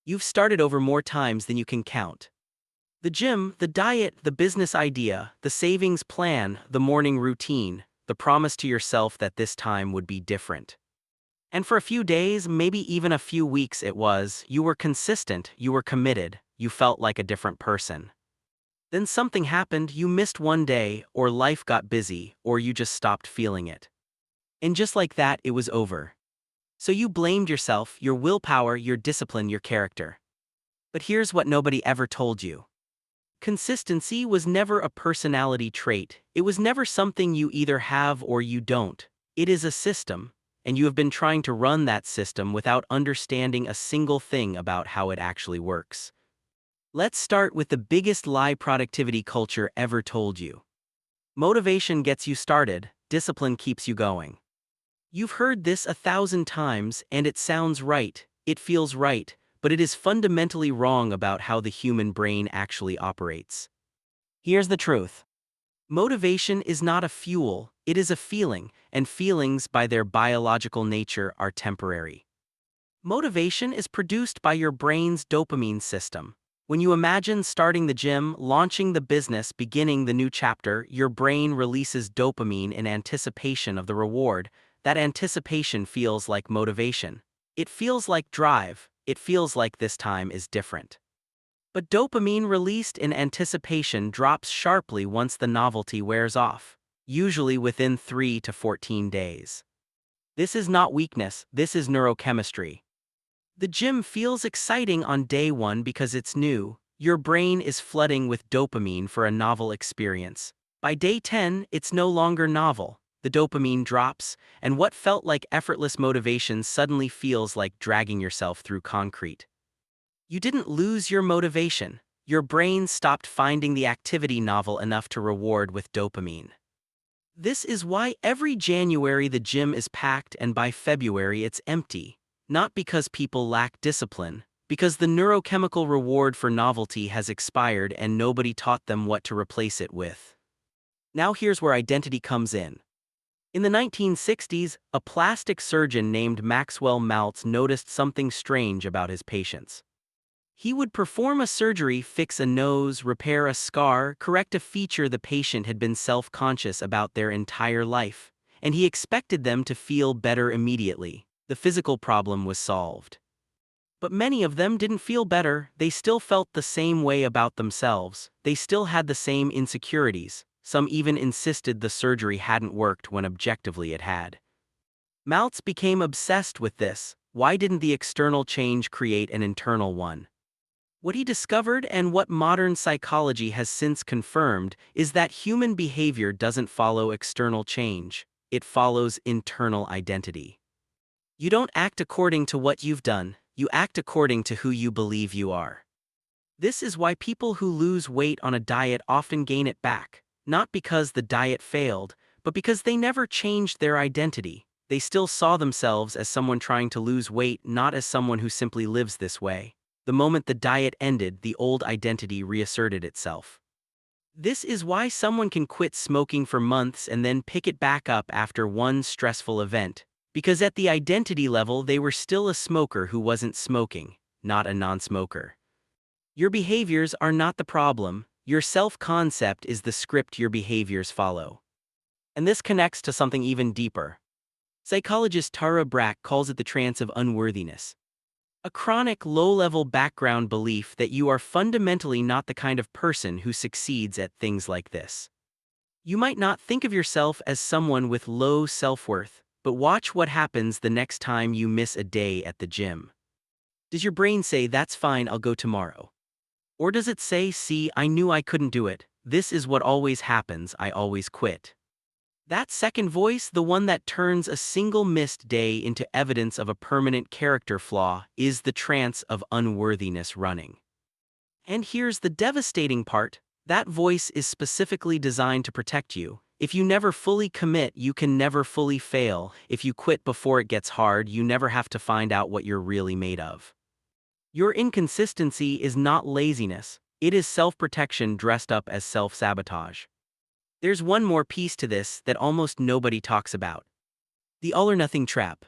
You've started over more times than you can count. The gym, the diet, the business idea, the savings plan, the morning routine, the promise to yourself that this time would be different. And for a few days, maybe even a few weeks you were consistent, you were committed, you felt like a different person. Then something happened, you missed one day, or life got busy, or you just stopped feeling it. And just like that, it was over. So you blamed yourself, your willpower, your discipline, your character. But here's what nobody ever told you. Consistency was never a personality trait. It was never something you either have or you don't. It is a system, and you have been trying to run that system without understanding a single thing about how it actually works. Let's start with the biggest lie productivity culture ever told you. Motivation gets you started, discipline keeps you going. You've heard this 1,000 times, and it sounds right, it feels right, but it is fundamentally wrong about how the human brain actually operates. Here's the truth. Motivation is not a fuel, it is a feeling, and feelings by their biological nature are temporary. Motivation is produced by your brain's dopamine system. When you imagine starting the gym, launching the business, beginning the new chapter, your brain releases dopamine in anticipation of the reward. That anticipation feels like motivation. It feels like drive. It feels like this time is different. But dopamine released in anticipation drops sharply once the novelty wears off, usually within 3 to 14 days. This is not weakness, this is neurochemistry. The gym feels exciting on day one because it's new. Your brain is flooding with dopamine for a novel experience. By day 10, it's no longer novel. The dopamine drops, and what felt like effortless motivation suddenly feels like dragging yourself through concrete. You didn't lose your motivation. Your brain stopped finding the activity novel enough to reward with dopamine. This is why every January the gym is packed and by February it's empty. Not because people lack discipline, because the neurochemical reward for novelty has expired and nobody taught them what to replace it with. Now here's where identity comes in. In the 1960s, a plastic surgeon named Maxwell Maltz noticed something strange about his patients. He would perform a surgery, fix a nose, repair a scar, correct a feature the patient had been self-conscious about their entire life, and he expected them to feel better immediately. The physical problem was solved. But many of them didn't feel better, they still felt the same way about themselves, they still had the same insecurities. Some even insisted the surgery hadn't worked when objectively it had. Maltz became obsessed with this. Why didn't the external change create an internal one? What he discovered, and what modern psychology has since confirmed, is that human behavior doesn't follow external change, it follows internal identity. You don't act according to what you've done, you act according to who you believe you are. This is why people who lose weight on a diet often gain it back. Not because the diet failed, but because they never changed their identity. They still saw themselves as someone trying to lose weight, not as someone who simply lives this way. The moment the diet ended, the old identity reasserted itself. This is why someone can quit smoking for months and then pick it back up after one stressful event. Because at the identity level, they were still a smoker who wasn't smoking, not a non-smoker. Your behaviors are not the problem. Your self-concept is the script your behaviors follow. And this connects to something even deeper. Psychologist Tara Brach calls it the trance of unworthiness. A chronic, low-level background belief that you are fundamentally not the kind of person who succeeds at things like this. You might not think of yourself as someone with low self-worth, but watch what happens the next time you miss a day at the gym. Does your brain say, "That's fine, I'll go tomorrow"? Or does it say, "See, I knew I couldn't do it. This is what always happens, I always quit"? That second voice, the one that turns a single missed day into evidence of a permanent character flaw, is the trance of unworthiness running. And here's the devastating part. That voice is specifically designed to protect you. If you never fully commit, you can never fully fail. If you quit before it gets hard, you never have to find out what you're really made of. Your inconsistency is not laziness, it is self-protection dressed up as self-sabotage. There's one more piece to this that almost nobody talks about. The all-or-nothing trap.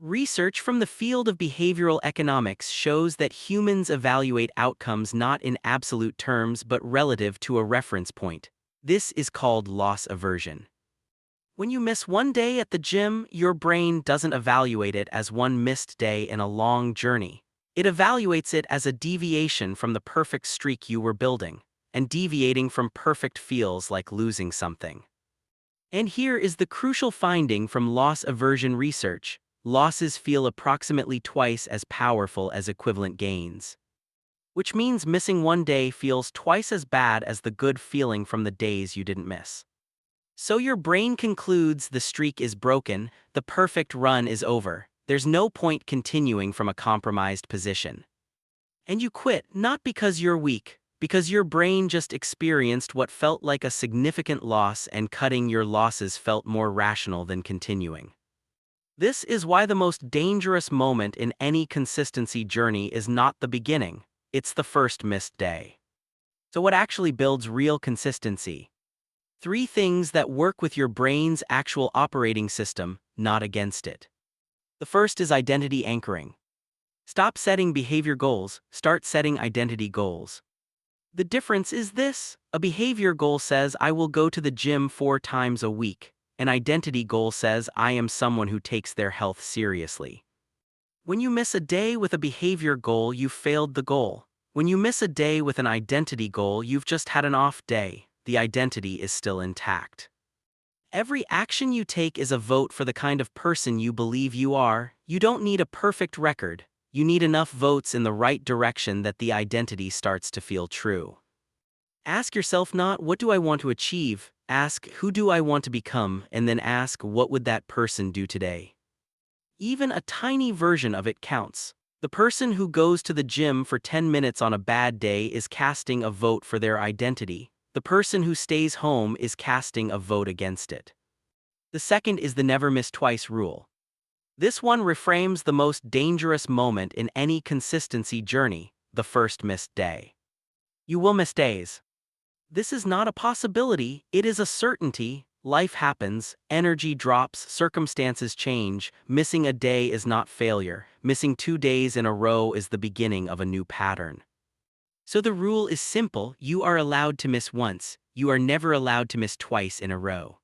Research from the field of behavioral economics shows that humans evaluate outcomes not in absolute terms but relative to a reference point. This is called loss aversion. When you miss one day at the gym, your brain doesn't evaluate it as one missed day in a long journey. It evaluates it as a deviation from the perfect streak you were building, and deviating from perfect feels like losing something. And here is the crucial finding from loss aversion research: losses feel approximately twice as powerful as equivalent gains. Which means missing one day feels twice as bad as the good feeling from the days you didn't miss. So your brain concludes the streak is broken, the perfect run is over, there's no point continuing from a compromised position. And you quit not because you're weak, because your brain just experienced what felt like a significant loss, and cutting your losses felt more rational than continuing. This is why the most dangerous moment in any consistency journey is not the beginning, it's the first missed day. So what actually builds real consistency? 3 things that work with your brain's actual operating system, not against it. The first is identity anchoring. Stop setting behavior goals, start setting identity goals. The difference is this: a behavior goal says I will go to the gym 4 times a week. An identity goal says I am someone who takes their health seriously. When you miss a day with a behavior goal, you've failed the goal. When you miss a day with an identity goal, you've just had an off day. The identity is still intact. Every action you take is a vote for the kind of person you believe you are. You don't need a perfect record. You need enough votes in the right direction that the identity starts to feel true. Ask yourself not what do I want to achieve, ask who do I want to become, and then ask what would that person do today. Even a tiny version of it counts. The person who goes to the gym for 10 minutes on a bad day is casting a vote for their identity. The person who stays home is casting a vote against it. The second is the never miss twice rule. This one reframes the most dangerous moment in any consistency journey: the first missed day. You will miss days. This is not a possibility, it is a certainty. Life happens, energy drops, circumstances change. Missing a day is not failure. Missing 2 days in a row is the beginning of a new pattern. So the rule is simple: you are allowed to miss once, you are never allowed to miss twice in a row.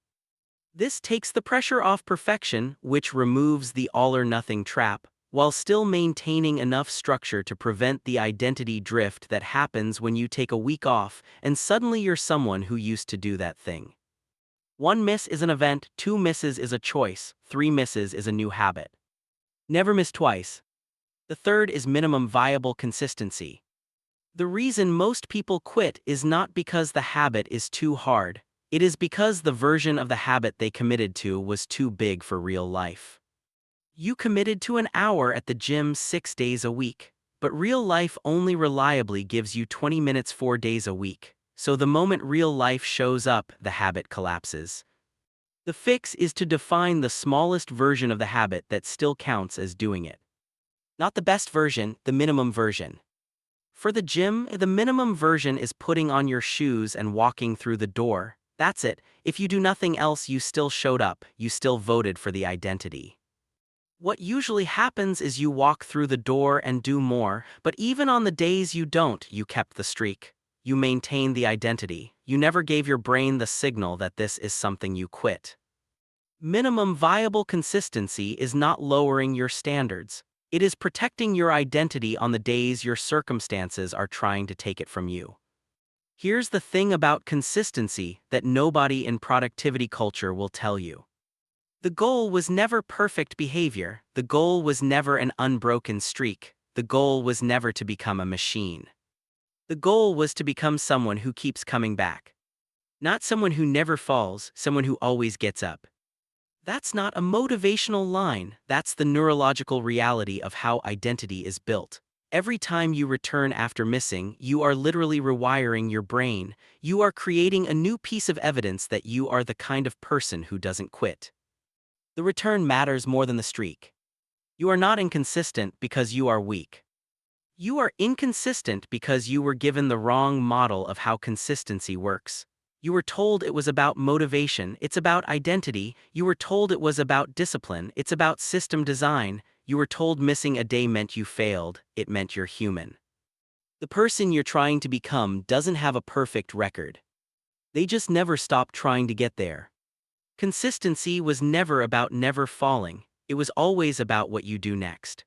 This takes the pressure off perfection, which removes the all-or-nothing trap, while still maintaining enough structure to prevent the identity drift that happens when you take a week off and suddenly you're someone who used to do that thing. 1 miss is an event, 2 misses is a choice, 3 misses is a new habit. Never miss twice. The third is minimum viable consistency. The reason most people quit is not because the habit is too hard, it is because the version of the habit they committed to was too big for real life. You committed to an hour at the gym 6 days a week, but real life only reliably gives you 20 minutes 4 days a week, so the moment real life shows up, the habit collapses. The fix is to define the smallest version of the habit that still counts as doing it. Not the best version, the minimum version. For the gym, the minimum version is putting on your shoes and walking through the door. That's it. If you do nothing else, you still showed up, you still voted for the identity. What usually happens is you walk through the door and do more, but even on the days you don't, you kept the streak. You maintain the identity. You never gave your brain the signal that this is something you quit. Minimum viable consistency is not lowering your standards. It is protecting your identity on the days your circumstances are trying to take it from you. Here's the thing about consistency that nobody in productivity culture will tell you. The goal was never perfect behavior, the goal was never an unbroken streak, the goal was never to become a machine. The goal was to become someone who keeps coming back. Not someone who never falls, someone who always gets up. That's not a motivational line, that's the neurological reality of how identity is built. Every time you return after missing, you are literally rewiring your brain. You are creating a new piece of evidence that you are the kind of person who doesn't quit. The return matters more than the streak. You are not inconsistent because you are weak. You are inconsistent because you were given the wrong model of how consistency works. You were told it was about motivation, it's about identity. You were told it was about discipline, it's about system design. You were told missing a day meant you failed, it meant you're human. The person you're trying to become doesn't have a perfect record. They just never stopped trying to get there. Consistency was never about never falling, it was always about what you do next.